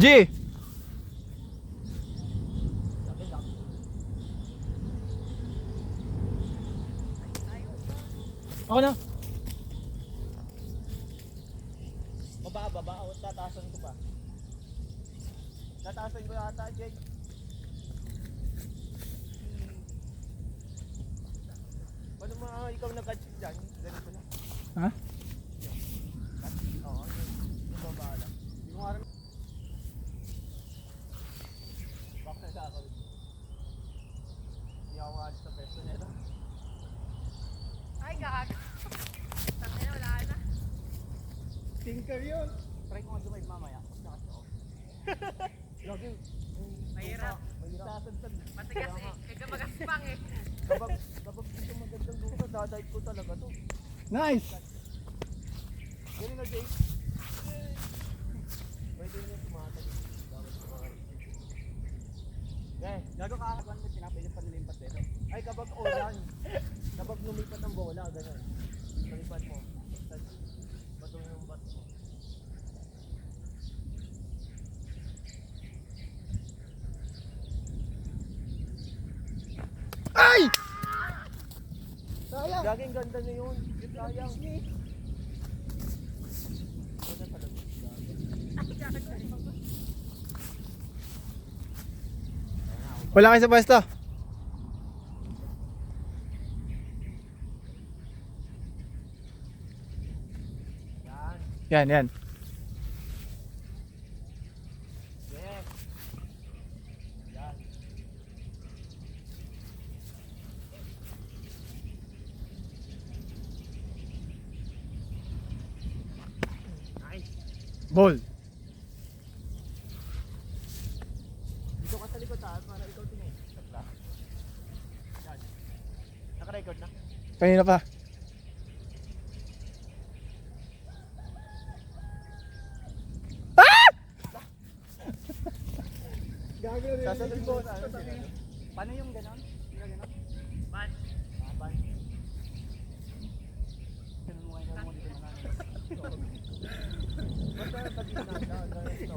G! Ako na. Baba. O, tataasan ko pa. Tataasan ko yata, Jake. Paano ikaw nag-catch dyan? Ganito lang. Ha? Oo, yung baba lang. Hindi ko nga rin. Back na sa ako. Hindi ako maalis sa pesto nito. Ay, gag. Tangina, wala na. Tinker yun! Try ko nga dumay mamaya. Nakas ako. Lagi. Mahirap. Sasansan. Matigas eh. Ikaw magaspang eh. Kapag dito magandang lupa, dadive ko talaga to. Nice! Ganun na, Jake. Pwede nyo tumatagin. Gago ka habang may pinapilit pa nilimpat dito. Ay, kapag oran, kapag lumipat ang bola, gano'n. Palipat mo. Batong yung bat mo. Ay! Sayang! Gaging ganda na yun. Sayang. Ganda talaga. Wala kayo sa pwesto. Yan. Yan. Yes. Yan. Nice. Ball. Dito ka sa likod para ikaw tingin. Sakla. Yan. Naka-record na? Kanina pa. Sasabihin ko sa ano. Paano yung ganon? Yung ganon? Ban. Ban. Ganun mo kayo mo dito na namin. Basta sa gitna, ganito.